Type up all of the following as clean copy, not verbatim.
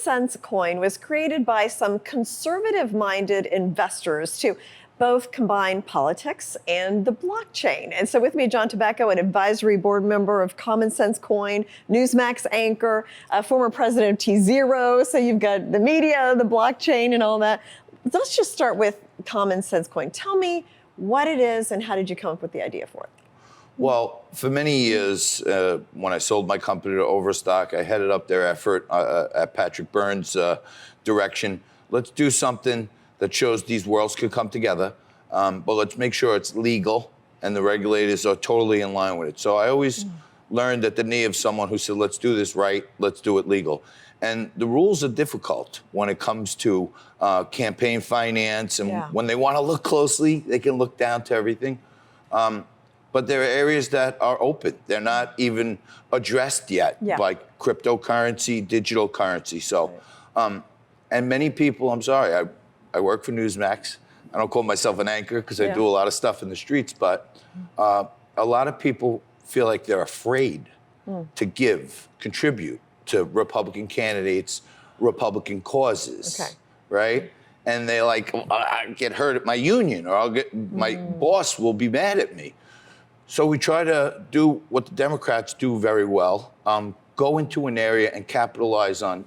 Sense coin was created by some conservative-minded investors to both combine politics and the blockchain. And so with me, John Tobacco, an advisory board member of Common Sense Coin, Newsmax anchor, former president of T0. So you've got the media, the blockchain, and all that. Let's just start with Common Sense Coin. Tell me what it is and how did you come up with the idea for it? Well, for many years, when I sold my company to Overstock, I headed up their effort at Patrick Byrne's direction. Let's do something that shows these worlds could come together, but let's make sure it's legal and the regulators are totally in line with it. So I always learned at the knee of someone who said, let's do this right, let's do it legal. And the rules are difficult when it comes to campaign finance, and when they want to look closely, they can look down to everything. But there are areas that are open. They're not even addressed yet, like cryptocurrency, digital currency. So, and many people, I'm sorry, I work for Newsmax. I don't call myself an anchor because I do a lot of stuff in the streets, but a lot of people feel like they're afraid to contribute to Republican candidates, Republican causes, right? And they like, I get hurt at my union, or I'll get my boss will be mad at me. So we try to do what the Democrats do very well, go into an area and capitalize on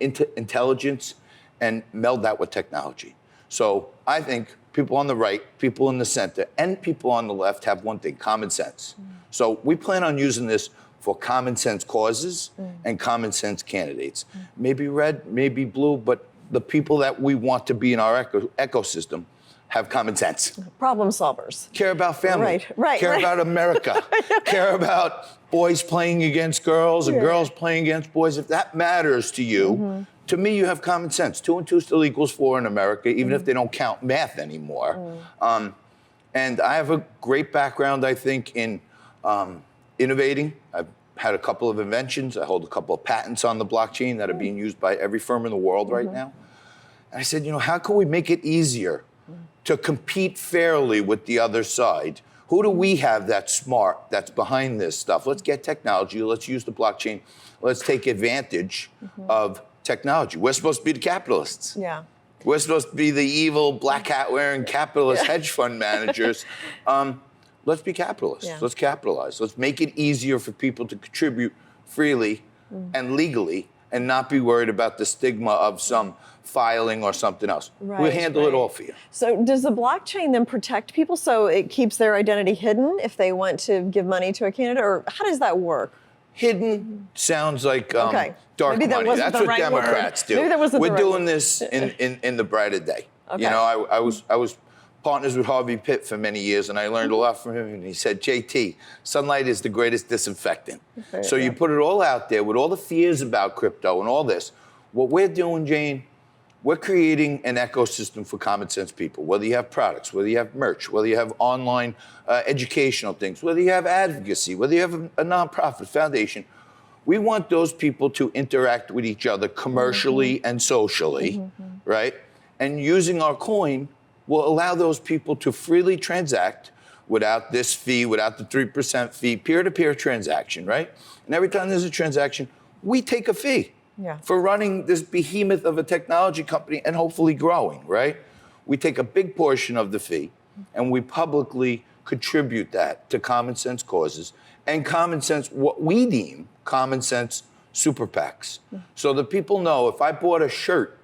intelligence and meld that with technology. So I think people on the right, people in the center, and people on the left have one thing, common sense. So we plan on using this for common sense causes and common sense candidates. Maybe red, maybe blue, but the people that we want to be in our ecosystem have common sense. Problem solvers. Care about family. Care about America. Care about boys playing against girls and girls playing against boys. If that matters to you, to me, you have common sense. 2 and 2 still equals 4 in America, even if they don't count math anymore. And I have a great background, I think, in innovating. I've had a couple of inventions. I hold a couple of patents on the blockchain that are being used by every firm in the world right now. And I said, how can we make it easier to compete fairly with the other side? Who do we have that's smart, that's behind this stuff? Let's get technology, let's use the blockchain, let's take advantage of technology. We're supposed to be the capitalists. We're supposed to be the evil black hat wearing capitalist hedge fund managers. Let's be capitalists, let's capitalize. Let's make it easier for people to contribute freely and legally and not be worried about the stigma of some filing or something else. We'll handle it all for you. So does the blockchain then protect people so it keeps their identity hidden if they want to give money to a candidate, or how does that work? Hidden sounds like dark Maybe that money. That's what Democrats do. Maybe that wasn't We're doing this in the brighter day. I was partners with Harvey Pitt for many years, and I learned a lot from him. And he said, JT, sunlight is the greatest disinfectant. So you put it all out there with all the fears about crypto and all this. What we're doing, Jane, we're creating an ecosystem for common sense people, whether you have products, whether you have merch, whether you have online educational things, whether you have advocacy, whether you have a nonprofit foundation. We want those people to interact with each other commercially and socially, right? And using our coin will allow those people to freely transact without this fee, without the 3% fee, peer-to-peer transaction, right? And every time there's a transaction, we take a fee for running this behemoth of a technology company and hopefully growing, right? We take a big portion of the fee and we publicly contribute that to common sense causes and common sense, what we deem common sense super PACs. So that people know if I bought a shirt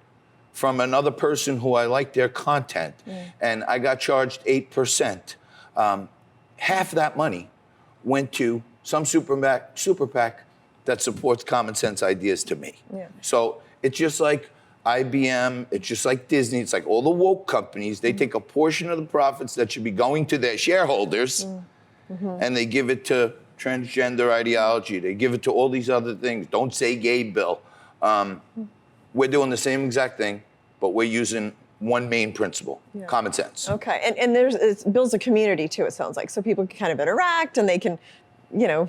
from another person who I like their content, and I got charged 8%, half that money went to some super PAC that supports common sense ideas to me. So it's just like IBM, it's just like Disney, it's like all the woke companies, they take a portion of the profits that should be going to their shareholders, and they give it to transgender ideology, they give it to all these other things. Don't say gay, Bill. We're doing the same exact thing, but we're using one main principle, common sense. Okay, and it builds a community too, it sounds like, so people can kind of interact and they can,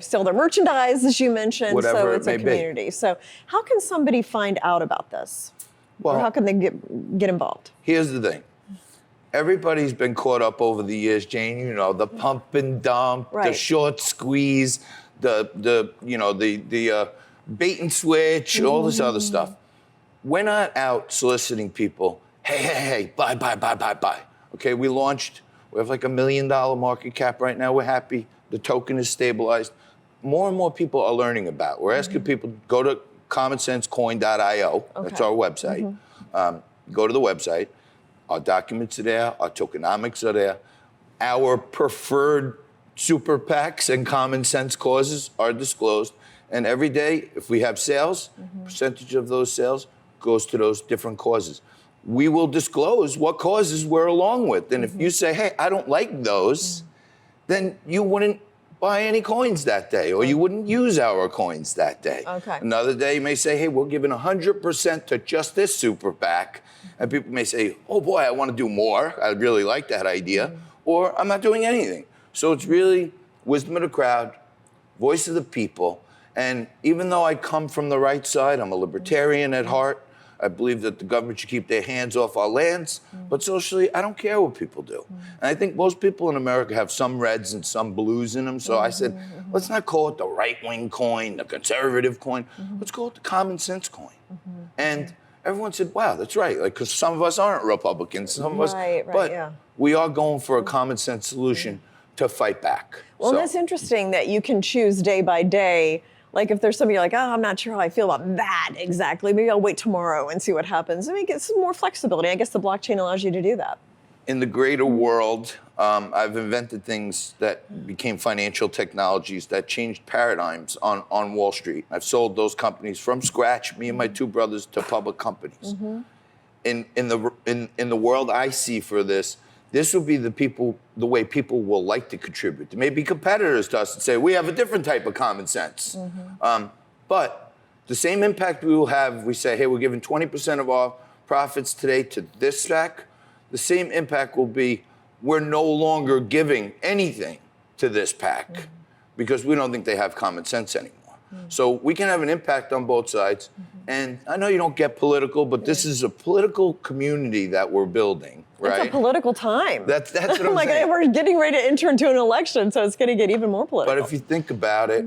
sell their merchandise, as you mentioned. Whatever so it it's may a community. Be. So how can somebody find out about this? Well, or how can they get involved? Here's the thing. Everybody's been caught up over the years, Jane, the pump and dump, the short squeeze, the bait and switch, all this other stuff. we're not out soliciting people, hey, buy. Okay, we have like $1 million market cap right now. We're happy. The token is stabilized. More and more people are learning about it. We're asking people, go to commonsensecoin.io. That's our website. Go to the website. Our documents are there. Our tokenomics are there. Our preferred super PACs and common sense causes are disclosed. And every day, if we have sales, percentage of those sales goes to those different causes. We will disclose what causes we're along with. And if you say, hey, I don't like those, then you wouldn't buy any coins that day, or you wouldn't use our coins that day. Okay. Another day you may say, hey, we're giving 100% to just this super PAC. And people may say, oh boy, I want to do more. I really like that idea. Or I'm not doing anything. So it's really wisdom of the crowd, voice of the people. And even though I come from the right side, I'm a libertarian at heart. I believe that the government should keep their hands off our lands, but socially, I don't care what people do. And I think most people in America have some reds and some blues in them, so I said, let's not call it the right-wing coin, the conservative coin, let's call it the common sense coin. And everyone said, wow, that's right, like, because some of us aren't Republicans, some of us, but we are going for a common sense solution to fight back. Well, that's interesting that you can choose day by day. Like if there's somebody you're like, oh, I'm not sure how I feel about that exactly. Maybe I'll wait tomorrow and see what happens. I mean, get some more flexibility. I guess the blockchain allows you to do that. In the greater world, I've invented things that became financial technologies that changed paradigms on Wall Street. I've sold those companies from scratch, me and my two brothers, to public companies. In the world I see for this will be the way people will like to contribute. There may be competitors to us and say, we have a different type of common sense. But the same impact we will have if we say, hey, we're giving 20% of our profits today to this SPAC, the same impact will be, we're no longer giving anything to this PAC because we don't think they have common sense anymore. So we can have an impact on both sides. And I know you don't get political, but this is a political community that we're building. Right? It's a political time. That's what I'm like saying. We're getting ready to enter into an election, so it's going to get even more political. But if you think about it,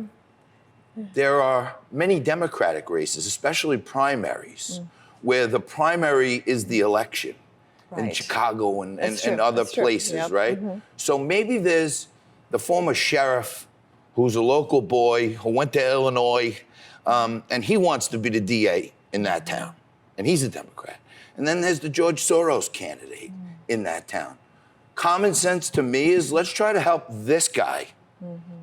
there are many Democratic races, especially primaries, where the primary is the election in Chicago and other places, right? So maybe there's the former sheriff who's a local boy who went to Illinois, and he wants to be the DA in that town, and he's a Democrat. And then there's the George Soros candidate in that town. Common sense to me is let's try to help this guy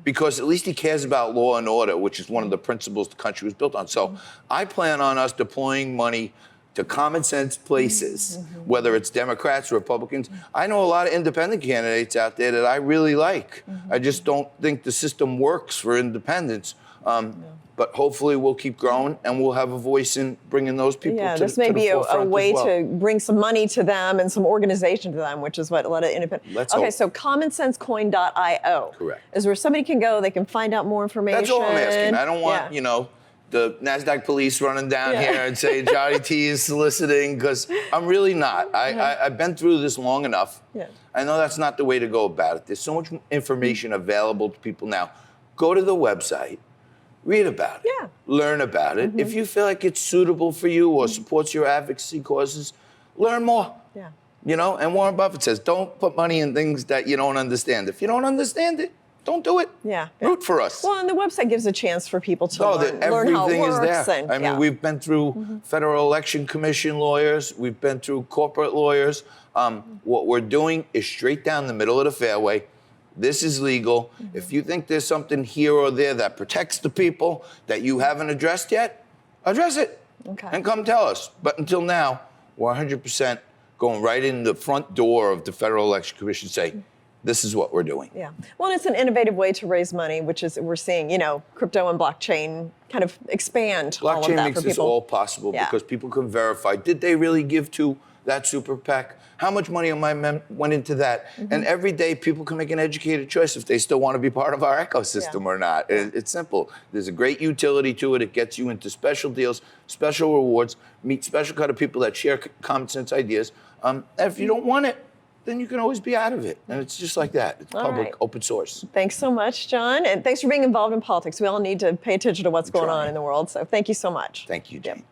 because at least he cares about law and order, which is one of the principles the country was built on. So I plan on us deploying money to common sense places, whether it's Democrats or Republicans. I know a lot of independent candidates out there that I really like. I just don't think the system works for independents. But hopefully we'll keep growing and we'll have a voice in bringing those people to the forefront. Yeah, this may be a way well. to bring some money to them and some organization to them, which is what a lot of independent. Let's hope. So commonsensecoin.io. Correct. Is where somebody can go, they can find out more information. That's all I'm asking. I don't want, the NASDAQ police running down here and saying Johnny T is soliciting, because I'm really not. I've been through this long enough. I know that's not the way to go about it. There's so much information available to people now. Go to the website. Read about it. Learn about it. If you feel like it's suitable for you or supports your advocacy causes, learn more. And Warren Buffett says, don't put money in things that you don't understand. If you don't understand it, don't do it. Root for us. Well, and the website gives a chance for people to learn how it works. Is there. I mean, we've been through Federal Election Commission lawyers. We've been through corporate lawyers. What we're doing is straight down the middle of the fairway. This is legal. If you think there's something here or there that protects the people that you haven't addressed yet, address it and come tell us. But until now, we're 100% going right in the front door of the Federal Election Commission saying, this is what we're doing. Well, and it's an innovative way to raise money, which is, we're seeing, crypto and blockchain kind of expand all of that for people. Blockchain makes this all possible because people can verify, did they really give to that super PAC? How much money of my went into that? And every day people can make an educated choice if they still want to be part of our ecosystem or not. It's simple. There's a great utility to it. It gets you into special deals, special rewards, meet special kind of people that share common sense ideas. And if you don't want it, then you can always be out of it. And it's just like that. It's public, open source. Thanks so much, John. And thanks for being involved in politics. We all need to pay attention to what's going on in the world. So thank you so much. Thank you, Jane.